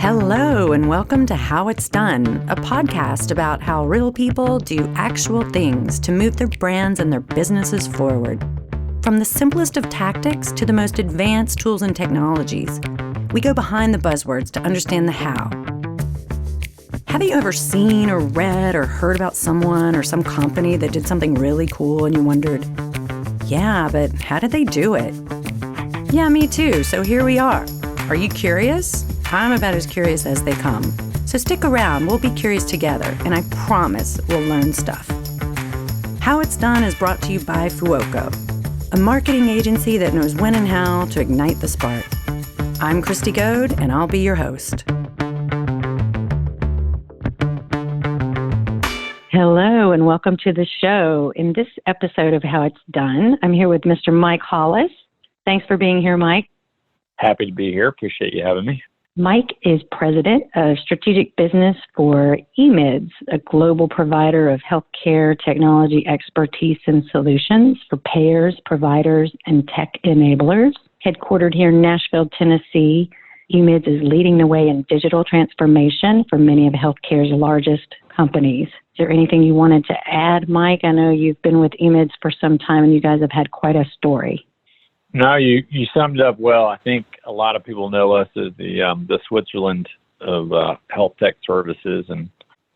Hello, and welcome to How It's Done, a podcast about how real people do actual things to move their brands and their businesses forward. From the simplest of tactics to the most advanced tools and technologies, we go behind the buzzwords to understand the how. Have you ever seen or read or heard about someone or some company that did something really cool and you wondered, yeah, but how did they do it? Yeah, me too, so here we are. Are you curious? I'm about as curious as they come. So stick around, we'll be curious together, and I promise we'll learn stuff. How It's Done is brought to you by Fuoco, a marketing agency that knows when and how to ignite the spark. I'm Christy Goad, and I'll be your host. Hello, and welcome to the show. In this episode of How It's Done, I'm here with Mr. Mike Hollis. Thanks for being here, Mike. Happy to be here. Appreciate you having me. Mike is president of strategic business for emids, a global provider of healthcare technology expertise and solutions for payers, providers, and tech enablers. Headquartered here in Nashville, Tennessee, emids is leading the way in digital transformation for many of healthcare's largest companies. Is there anything you wanted to add, Mike? I know you've been with emids for some time and you guys have had quite a story. No, you summed it up well. I think a lot of people know us as the Switzerland of health tech services, and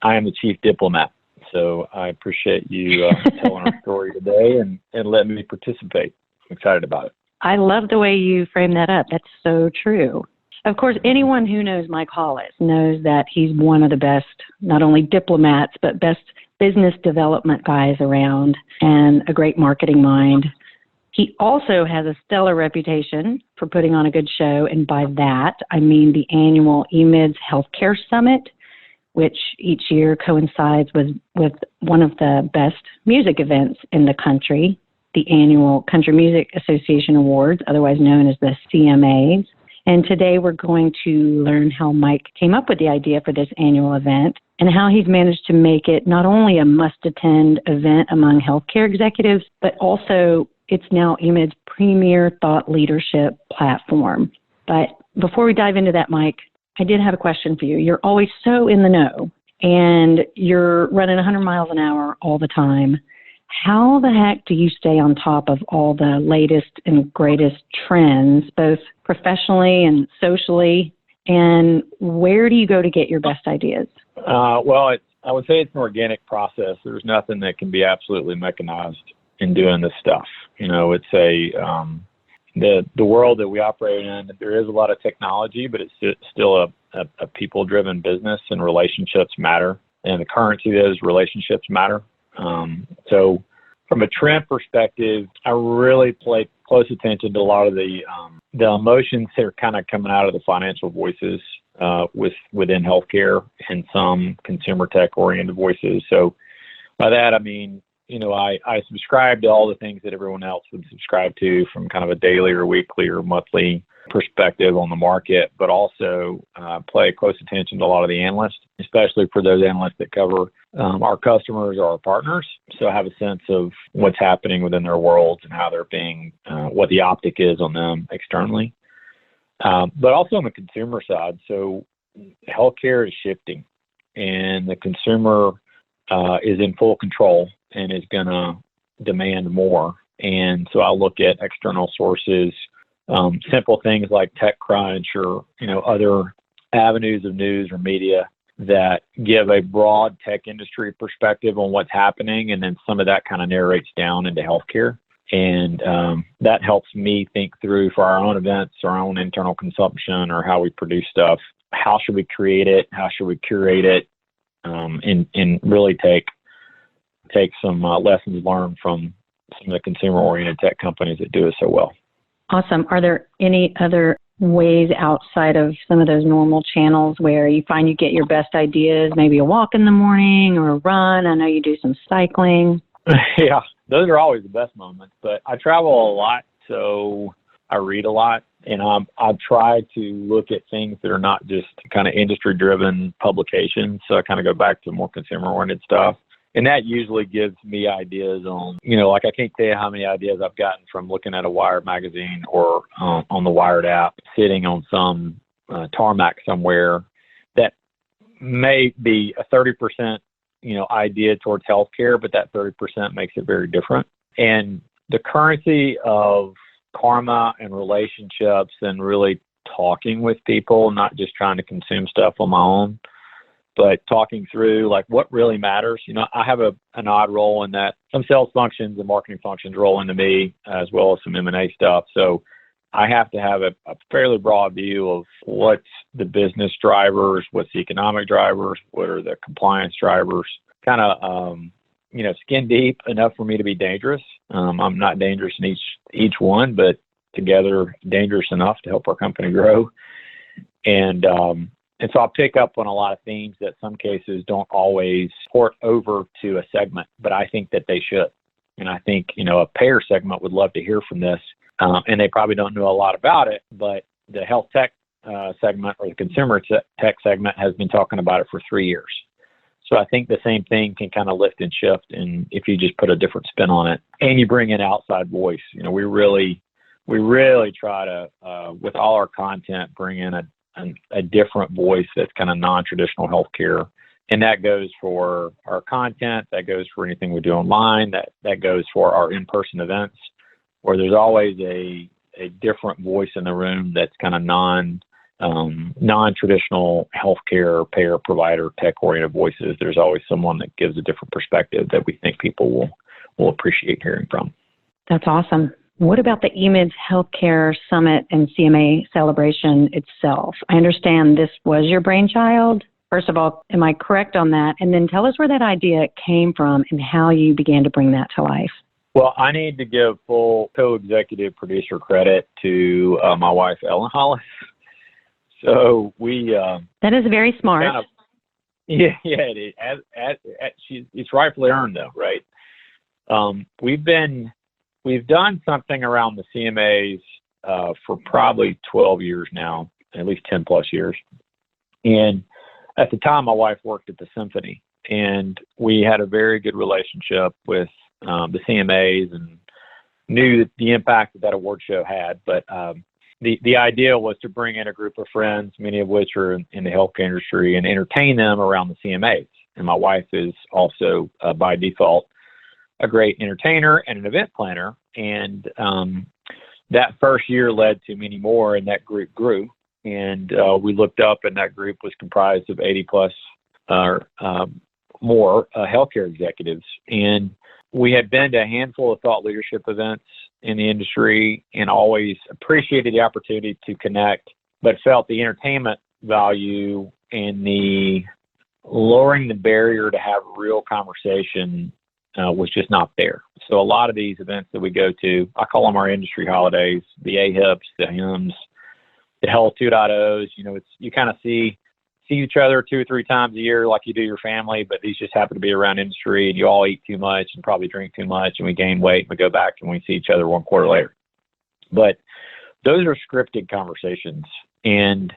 I am the chief diplomat. So I appreciate you telling our story today and letting me participate. I'm excited about it. I love the way you frame that up. That's so true. Of course, anyone who knows Mike Hollis knows that he's one of the best, not only diplomats, but best business development guys around and a great marketing mind. He also has a stellar reputation for putting on a good show, and by that, I mean the annual emids Healthcare Summit, which each year coincides with one of the best music events in the country, the annual Country Music Association Awards, otherwise known as the CMAs. And today we're going to learn how Mike came up with the idea for this annual event and how he's managed to make it not only a must-attend event among healthcare executives, but also it's now emids' premier thought leadership platform. But before we dive into that, Mike, I did have a question for you. You're always so in the know, and you're running 100 miles an hour all the time. How the heck do you stay on top of all the latest and greatest trends, both professionally and socially? And where do you go to get your best ideas? I would say it's an organic process. There's nothing that can be absolutely mechanized in doing this stuff. You know, it's the world that we operate in. There is a lot of technology, but it's still a people-driven business, and relationships matter. And the currency of those relationships matter. So from a trend perspective, I really pay close attention to a lot of the emotions that are kind of coming out of the financial voices within healthcare and some consumer tech-oriented voices. So by that, I mean, you know, I subscribe to all the things that everyone else would subscribe to from kind of a daily or weekly or monthly perspective on the market, but also pay close attention to a lot of the analysts, especially for those analysts that cover our customers or our partners. So I have a sense of what's happening within their worlds and how they're being, what the optic is on them externally. But also on the consumer side. So healthcare is shifting, and the consumer is in full control and is going to demand more. And so I look at external sources, simple things like TechCrunch or, you know, other avenues of news or media that give a broad tech industry perspective on what's happening. And then some of that kind of narrates down into healthcare. And that helps me think through for our own events, our own internal consumption, or how we produce stuff. How should we create it? How should we curate it? And really take some lessons learned from some of the consumer-oriented tech companies that do it so well. Awesome. Are there any other ways outside of some of those normal channels where you find you get your best ideas, maybe a walk in the morning or a run? I know you do some cycling. Yeah, those are always the best moments, but I travel a lot, so I read a lot, and I try to look at things that are not just kind of industry-driven publications, so I kind of go back to more consumer-oriented stuff. And that usually gives me ideas on, you know, like I can't tell you how many ideas I've gotten from looking at a Wired magazine or on the Wired app, sitting on some tarmac somewhere may be a 30%, idea towards healthcare, but that 30% makes it very different. And the currency of karma and relationships and really talking with people, not just trying to consume stuff on my own, but talking through like what really matters. I have an odd role in that some sales functions and marketing functions roll into me as well as some M&A stuff. So I have to have a fairly broad view of what's the business drivers, what's the economic drivers, what are the compliance drivers, kind of, skin deep enough for me to be dangerous. I'm not dangerous in each one, but together dangerous enough to help our company grow. And so I'll pick up on a lot of themes that some cases don't always port over to a segment, but I think that they should. And I think, a payer segment would love to hear from this. And they probably don't know a lot about it, but the health tech segment or the consumer tech segment has been talking about it for 3 years. So I think the same thing can kind of lift and shift, and if you just put a different spin on it and you bring in outside voice. We really try to, with all our content, bring in a different voice that's kind of non-traditional healthcare. And that goes for our content, that goes for anything we do online, that goes for our in-person events, where there's always a different voice in the room that's kind of non-traditional healthcare, payer, provider, tech-oriented voices. There's always someone that gives a different perspective that we think people will appreciate hearing from. That's awesome. What about the emids Healthcare Summit and CMA celebration itself? I understand this was your brainchild. First of all, am I correct on that? And then tell us where that idea came from and how you began to bring that to life. Well, I need to give full co-executive producer credit to my wife, Ellen Hollis. So that is very smart. It is. It's rightfully earned, though, right? We've done something around the CMAs for probably 12 years now, at least 10 plus years. And at the time, my wife worked at the Symphony, and we had a very good relationship with the CMAs and knew the impact that award show had. But the idea was to bring in a group of friends, many of which are in the healthcare industry, and entertain them around the CMAs. And my wife is also, by default, a great entertainer and an event planner. And that first year led to many more, and that group grew. And we looked up, and that group was comprised of 80 plus more healthcare executives. And we had been to a handful of thought leadership events in the industry and always appreciated the opportunity to connect, but felt the entertainment value and the lowering the barrier to have real conversation was just not there. So a lot of these events that we go to, I call them our industry holidays, the AHIPs, the HIMSS, the Health 2.0s, you kind of see each other 2 or 3 times a year like you do your family, but these just happen to be around industry, and you all eat too much and probably drink too much, and we gain weight and we go back and we see each other 1 quarter later. But those are scripted conversations, and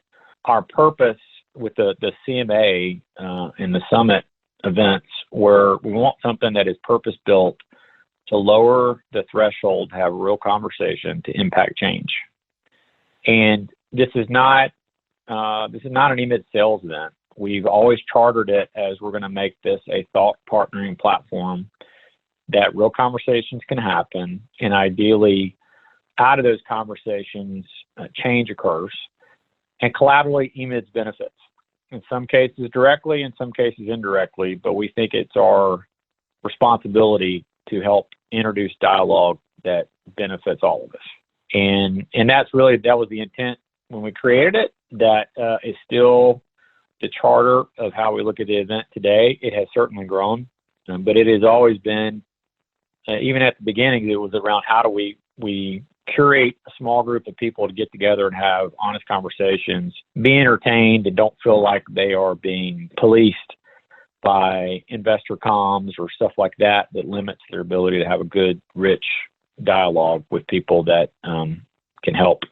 our purpose with the CMA and the summit events, where we want something that is purpose built to lower the threshold to have a real conversation to impact change. And this is not an emids sales event. We've always chartered it as we're going to make this a thought partnering platform that real conversations can happen, and ideally out of those conversations change occurs, and collaterally emids benefits. In some cases directly, in some cases indirectly, but we think it's our responsibility to help introduce dialogue that benefits all of us. And that was the intent when we created it. That is still the charter of how we look at the event today. It has certainly grown, but it has always been, even at the beginning, it was around how do we curate a small group of people to get together and have honest conversations, be entertained, and don't feel like they are being policed by investor comms or stuff like that limits their ability to have a good, rich dialogue with people that can help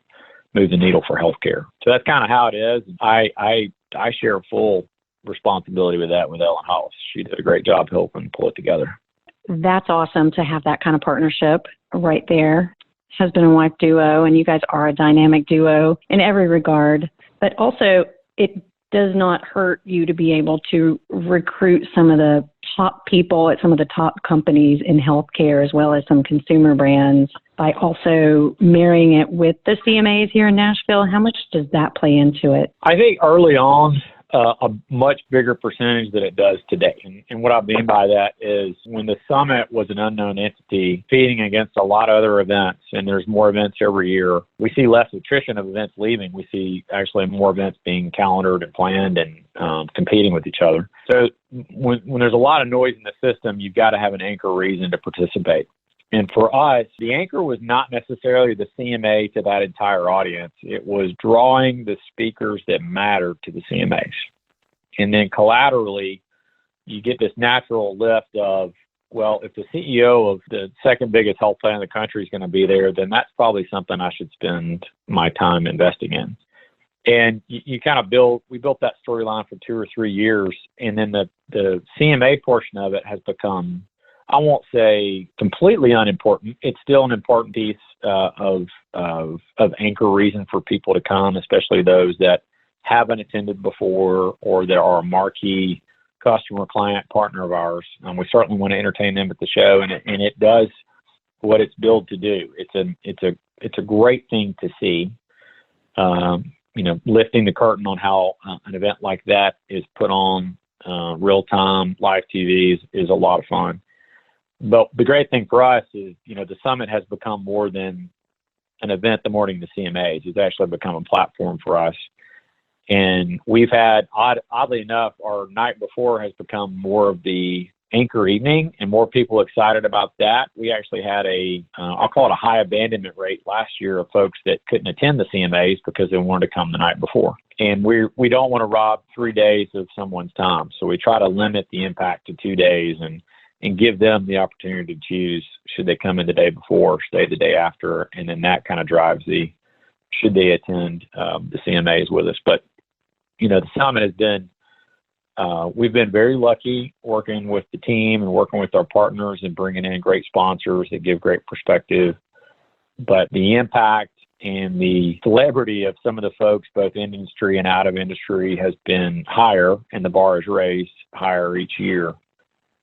move the needle for healthcare. So that's kind of how it is. I share full responsibility with that with Ellen Hollis. She did a great job helping pull it together. That's awesome to have that kind of partnership right there. Husband and wife duo, and you guys are a dynamic duo in every regard. But also, it does not hurt you to be able to recruit some of the top people at some of the top companies in healthcare, as well as some consumer brands, by also marrying it with the CMAs here in Nashville? How much does that play into it? I think early on, a much bigger percentage than it does today. And what I mean by that is when the summit was an unknown entity feeding against a lot of other events, and there's more events every year, we see less attrition of events leaving. We see actually more events being calendared and planned and competing with each other. So when there's a lot of noise in the system, you've got to have an anchor reason to participate. And for us, the anchor was not necessarily the CMA to that entire audience. It was drawing the speakers that mattered to the CMAs. And then collaterally, you get this natural lift of, well, if the CEO of the second biggest health plan in the country is going to be there, then that's probably something I should spend my time investing in. And you kind of we built that storyline for 2 or 3 years. And then the CMA portion of it has become, I won't say completely unimportant. It's still an important piece of anchor reason for people to come, especially those that haven't attended before or that are a marquee customer, client, partner of ours. We certainly want to entertain them at the show, and it does what it's built to do. It's a great thing to see. Lifting the curtain on how an event like that is put on real time live TV is a lot of fun. But the great thing for us is, the summit has become more than an event the morning of the CMAs. It's actually become a platform for us. And we've had, oddly enough, our night before has become more of the anchor evening and more people excited about that. We actually had I'll call it a high abandonment rate last year of folks that couldn't attend the CMAs because they wanted to come the night before. And we don't want to rob 3 days of someone's time. So we try to limit the impact to 2 days and give them the opportunity to choose, should they come in the day before, stay the day after, and then that kind of drives should they attend the CMAs with us. But, the summit has been, we've been very lucky working with the team and working with our partners and bringing in great sponsors that give great perspective. But the impact and the celebrity of some of the folks, both in industry and out of industry, has been higher, and the bar is raised higher each year.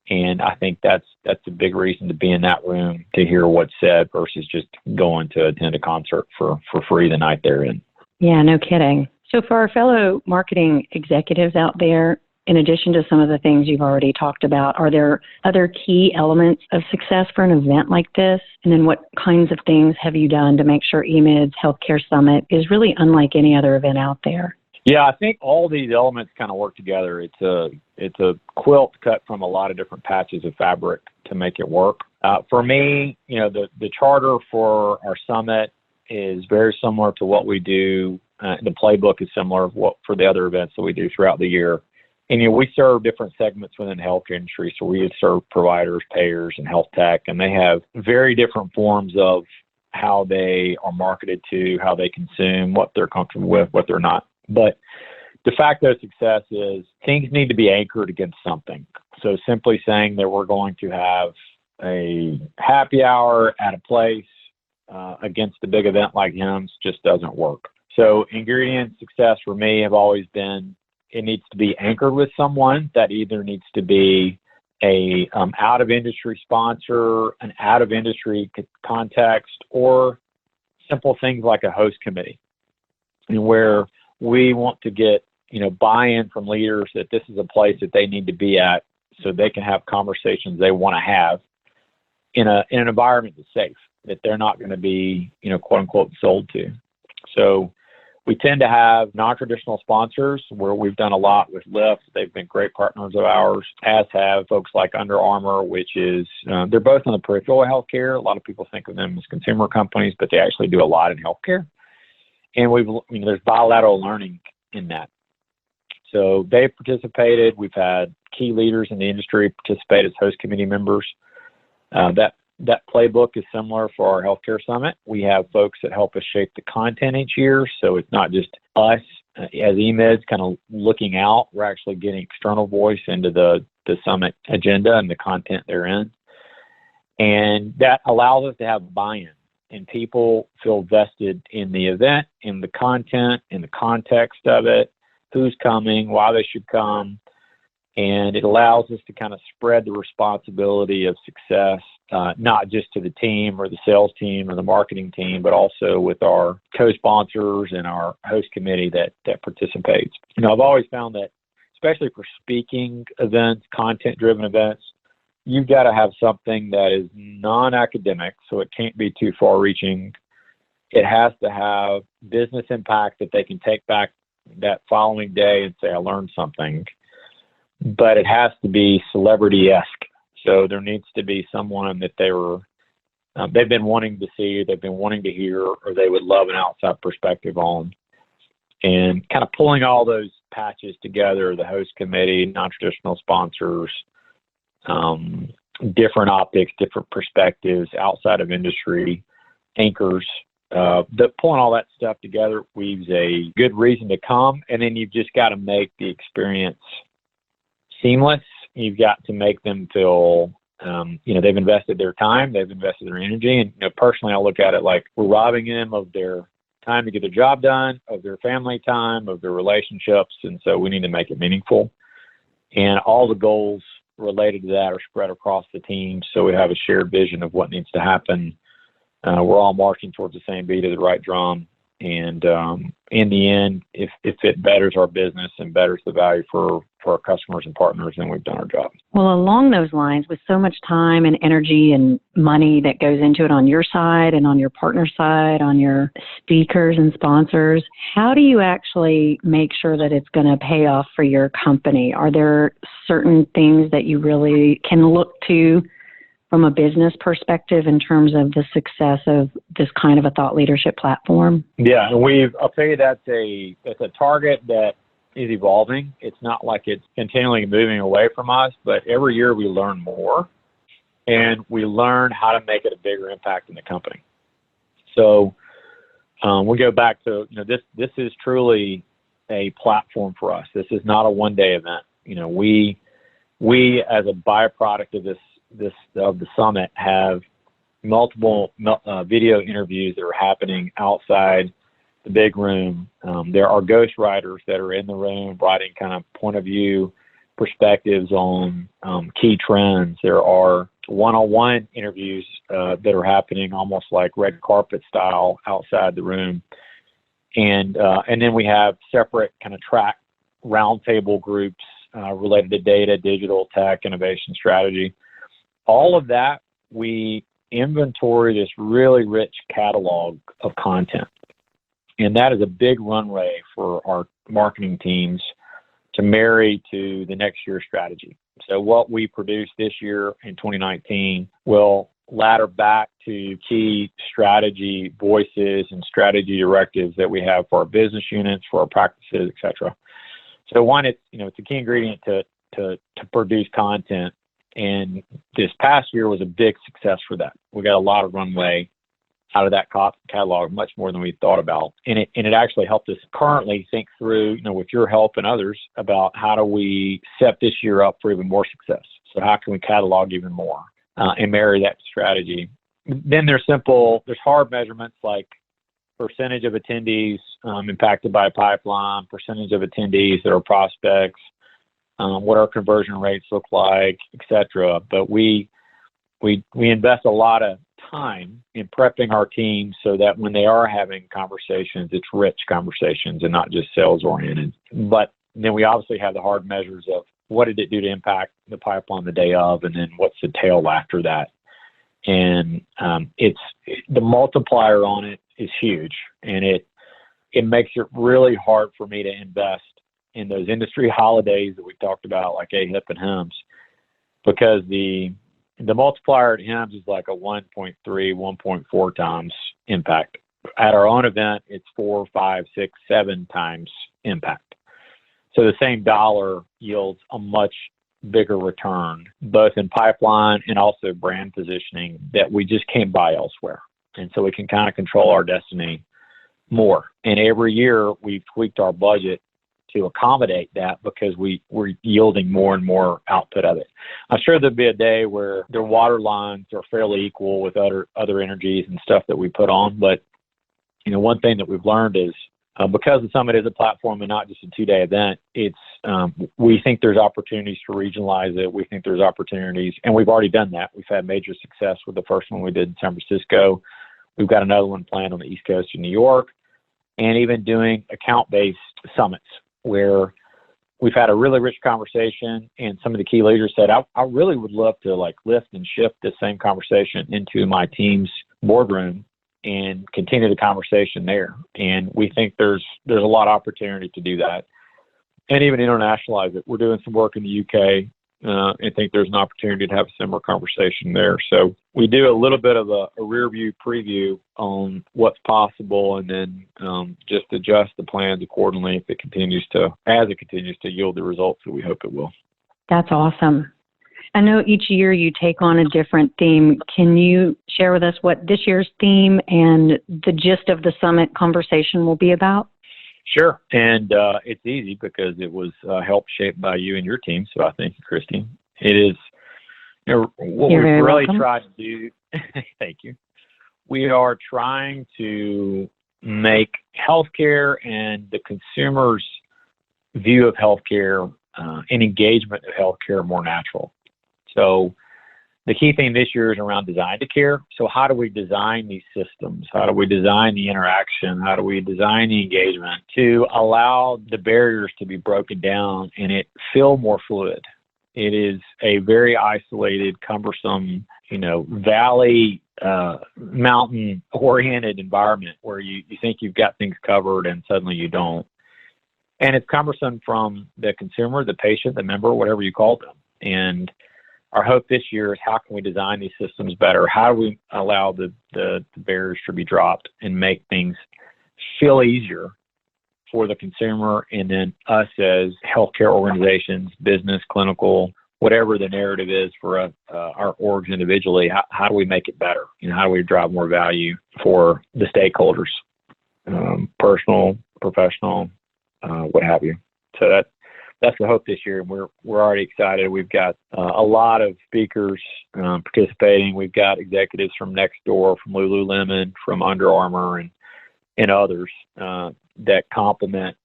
And I think that's a big reason to be in that room, to hear what's said versus just going to attend a concert for free the night they're in. Yeah, no kidding. So for our fellow marketing executives out there, in addition to some of the things you've already talked about, are there other key elements of success for an event like this? And then what kinds of things have you done to make sure emids Healthcare Summit is really unlike any other event out there? Yeah, I think all these elements kind of work together. It's a quilt cut from a lot of different patches of fabric to make it work. For me, the charter for our summit is very similar to what we do. The playbook is similar for the other events that we do throughout the year. And we serve different segments within the healthcare industry. So we serve providers, payers, and health tech, and they have very different forms of how they are marketed to, how they consume, what they're comfortable with, what they're not. But de facto success is things need to be anchored against something. So simply saying that we're going to have a happy hour at a place against a big event like HIMSS just doesn't work. So ingredient success for me have always been, it needs to be anchored with someone that either needs to be a out of industry sponsor, an out of industry context, or simple things like a host committee, and where we want to get buy-in from leaders that this is a place that they need to be at so they can have conversations they want to have in an environment that's safe, that they're not going to be quote unquote sold to. So we tend to have non-traditional sponsors where we've done a lot with Lyft. They've been great partners of ours, as have folks like Under Armour, which is, they're both in the peripheral of healthcare. A lot of people think of them as consumer companies, but they actually do a lot in healthcare. And there's bilateral learning in that. So they've participated. We've had key leaders in the industry participate as host committee members. That playbook is similar for our healthcare summit. We have folks that help us shape the content each year. So it's not just us as emids kind of looking out. We're actually getting external voice into the summit agenda and the content therein. And that allows us to have buy-in, and people feel vested in the event, in the content, in the context of it. who's coming, why they should come. And it allows us to kind of spread the responsibility of success, not just to the team or the sales team or the marketing team, but also with our co-sponsors and our host committee that participates. I've always found that, especially for speaking events, content-driven events, you've got to have something that is non-academic, so it can't be too far-reaching. It has to have business impact that they can take back that following day and say, I learned something. But it has to be celebrity-esque. So there needs to be someone that they've been wanting to see, they've been wanting to hear, or they would love an outside perspective on. And kind of pulling all those patches together, the host committee, non-traditional sponsors, different optics, different perspectives, outside of industry, anchors, pulling all that stuff together weaves a good reason to come. And then you've just got to make the experience seamless. You've got to make them feel, they've invested their time, they've invested their energy. And, personally, I look at it like we're robbing them of their time to get the job done, of their family time, of their relationships. And so we need to make it meaningful. And all the goals related to that are spread across the team. So we have a shared vision of what needs to happen. We're all marching towards the same beat of the right drum. And in the end, if it betters our business and betters the value for our customers and partners, then we've done our job. Well, along those lines, with so much time and energy and money that goes into it on your side and on your partner side, on your speakers and sponsors, how do you actually make sure that it's going to pay off for your company? Are there certain things that you really can look to from a business perspective in terms of the success of this kind of a thought leadership platform? Yeah, I'll tell you that's a target that is evolving. It's not like it's continually moving away from us, but every year we learn more and we learn how to make it a bigger impact in the company. So we go back to, this is truly a platform for us. This is not a one-day event. We as a byproduct of the summit have multiple video interviews that are happening outside the big room. There are ghostwriters that are in the room writing kind of point of view perspectives on key trends. There are one-on-one interviews that are happening almost like red carpet style outside the room. And then we have separate kind of track roundtable groups related to data, digital, tech, innovation, strategy. All of that, we inventory this really rich catalog of content. And that is a big runway for our marketing teams to marry to the next year's strategy. So what we produce this year in 2019 will ladder back to key strategy voices and strategy directives that we have for our business units, for our practices, et cetera. So one, it's a key ingredient to produce content. And this past year was a big success for that. We got a lot of runway out of that catalog, much more than we thought about. And it actually helped us currently think through, with your help and others, about how do we set this year up for even more success. So how can we catalog even more and marry that strategy? Then there's hard measurements like percentage of attendees impacted by a pipeline, percentage of attendees that are prospects, what our conversion rates look like, et cetera. But we invest a lot of time in prepping our teams so that when they are having conversations, it's rich conversations and not just sales oriented. But then we obviously have the hard measures of what did it do to impact the pipeline the day of, and then what's the tail after that. And it's the multiplier on it is huge, and it makes it really hard for me to invest in those industry holidays that we talked about, like AHIP and HIMSS, because the multiplier at HIMSS is like a 1.3, 1.4 times impact. At our own event, it's 4, 5, 6, 7 times impact. So the same dollar yields a much bigger return, both in pipeline and also brand positioning that we just can't buy elsewhere. And so we can kind of control our destiny more. And every year we've tweaked our budget to accommodate that because we're yielding more and more output of it. I'm sure there'll be a day where their water lines are fairly equal with other energies and stuff that we put on. But, one thing that we've learned is because the summit is a platform and not just a 2-day event, we think there's opportunities to regionalize it. We think there's opportunities, and we've already done that. We've had major success with the first one we did in San Francisco. We've got another one planned on the East Coast in New York, and even doing account-based summits where we've had a really rich conversation, and some of the key leaders said, I really would love to lift and shift this same conversation into my team's boardroom and continue the conversation there. And we think there's a lot of opportunity to do that and even internationalize it. We're doing some work in the UK and think there's an opportunity to have a similar conversation there. So we do a little bit of a rear view preview on what's possible, and then just adjust the plans accordingly as it continues to yield the results that we hope it will. That's awesome. I know each year you take on a different theme. Can you share with us what this year's theme and the gist of the summit conversation will be about? Sure. And it's easy because it was helped shaped by you and your team. So I thank you, Christy. It is, what we've really tried to do. Thank you. We are trying to make healthcare and the consumer's view of healthcare and engagement of healthcare more natural. So the key theme this year is around design to care. So how do we design these systems? How do we design the interaction? How do we design the engagement to allow the barriers to be broken down and it feel more fluid? It is a very isolated, cumbersome, valley, mountain-oriented environment where you think you've got things covered and suddenly you don't. And it's cumbersome from the consumer, the patient, the member, whatever you call them. And our hope this year is how can we design these systems better? How do we allow the barriers to be dropped and make things feel easier for the consumer, and then us as healthcare organizations, business, clinical, whatever the narrative is for our orgs individually, how do we make it better? How do we drive more value for the stakeholders, personal, professional, what have you? So that's the hope this year, and we're already excited. We've got a lot of speakers participating. We've got executives from Nextdoor, from Lululemon, from Under Armour, and others that complement,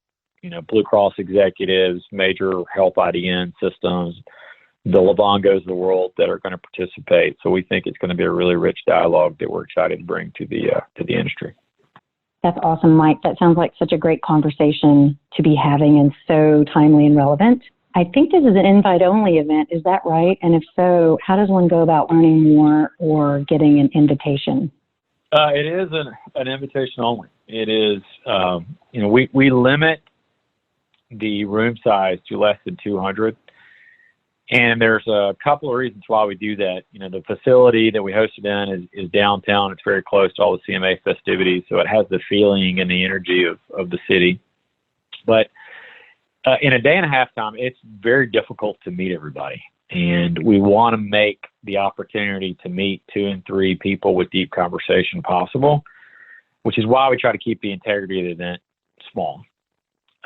Blue Cross executives, major health IDN systems, the Livongos of the world that are going to participate. So we think it's going to be a really rich dialogue that we're excited to bring to the industry. That's awesome, Mike. That sounds like such a great conversation to be having and so timely and relevant. I think this is an invite-only event. Is that right? And if so, how does one go about learning more or getting an invitation? It is an invitation only. It is, we limit the room size to less than 200. And there's a couple of reasons why we do that. The facility that we hosted in is downtown. It's very close to all the CMA festivities, so it has the feeling and the energy of the city. But in a day and a half time, it's very difficult to meet everybody. And we want to make the opportunity to meet 2 and 3 people with deep conversation possible, which is why we try to keep the integrity of the event small.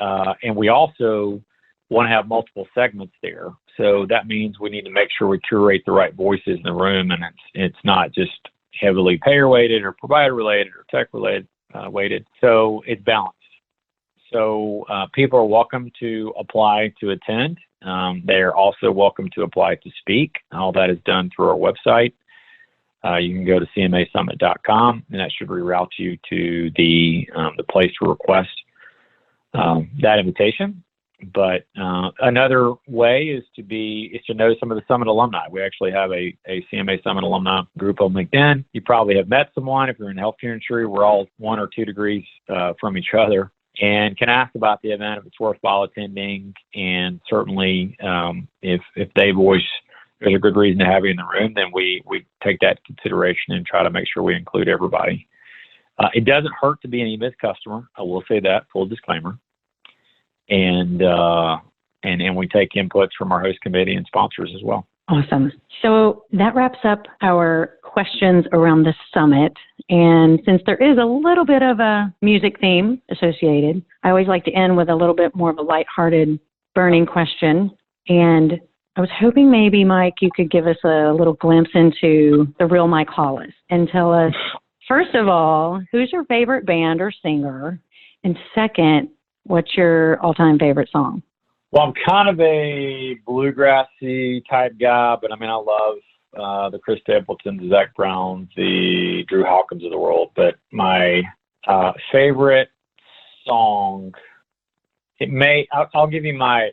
And we also want to have multiple segments there. So that means we need to make sure we curate the right voices in the room, and it's not just heavily payer weighted or provider related or tech related weighted. So it's balanced. So people are welcome to apply to attend. They're also welcome to apply to speak. All that is done through our website. You can go to cmasummit.com, and that should reroute you to the place to request that invitation. But another way is to know some of the Summit alumni. We actually have a CMA Summit alumni group on LinkedIn. You probably have met someone. If you're in the healthcare industry, we're all 1 or 2 degrees from each other, and can ask about the event if it's worthwhile attending. And certainly, if they voice there's a good reason to have you in the room, then we take that into consideration and try to make sure we include everybody. It doesn't hurt to be an emids customer. I will say that, full disclaimer. And we take inputs from our host committee and sponsors as well. Awesome. So that wraps up our questions around the summit. And since there is a little bit of a music theme associated, I always like to end with a little bit more of a lighthearted, burning question. And I was hoping maybe, Mike, you could give us a little glimpse into the real Mike Hollis and tell us, first of all, who's your favorite band or singer? And second, what's your all-time favorite song? Well, I'm kind of a bluegrassy type guy, but I mean, I love the Chris Stapletons, the Zach Browns, the Drew Hawkins of the world. But my favorite song, I'll give you my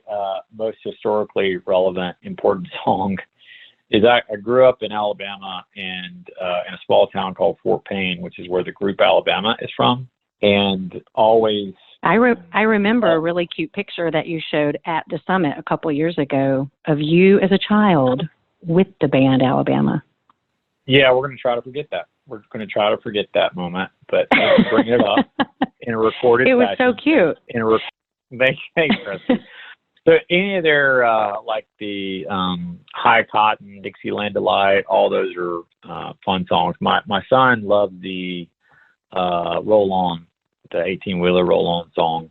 most historically relevant, important song. Is I grew up in Alabama and in a small town called Fort Payne, which is where the group Alabama is from, and always. I remember a really cute picture that you showed at the summit a couple of years ago of you as a child with the band Alabama. Yeah, we're going to try to forget that. We're going to try to forget that moment, but let's bring it up in a recorded fashion. It was fashion. So cute. Thanks, Chris. So any of their, like the High Cotton, Dixieland Delight, all those are fun songs. My son loved the Roll On, the 18-wheeler Roll On song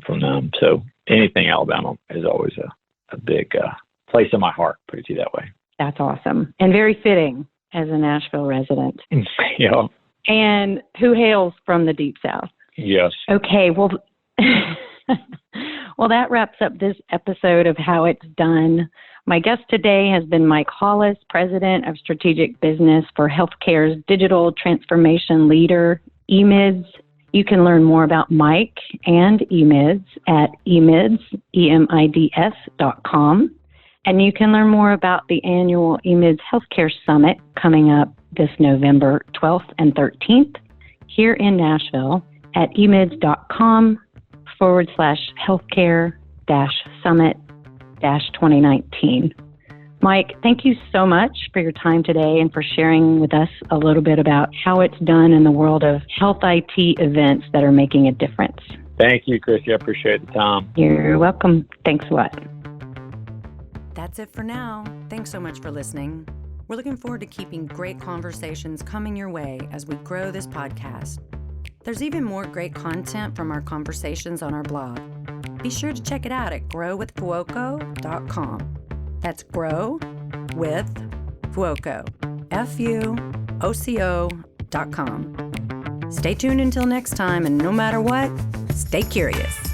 from them. So anything Alabama is always a big place in my heart, put it to you that way. That's awesome. And very fitting as a Nashville resident. Yeah. And who hails from the Deep South. Yes. Okay, well, well, that wraps up this episode of How It's Done. My guest today has been Mike Hollis, President of Strategic Business for Healthcare's Digital Transformation Leader, emids. You can learn more about Mike and emids at emids.com. And you can learn more about the annual emids Healthcare Summit coming up this November 12th and 13th here in Nashville at emids.com/healthcare-summit-2019. Mike, thank you so much for your time today and for sharing with us a little bit about how it's done in the world of health IT events that are making a difference. Thank you, Chrissy. I appreciate the time. You're welcome. Thanks a lot. That's it for now. Thanks so much for listening. We're looking forward to keeping great conversations coming your way as we grow this podcast. There's even more great content from our conversations on our blog. Be sure to check it out at growwithfuoco.com. That's grow with Fuoco, FUOCO.com. Stay tuned until next time, and no matter what, stay curious.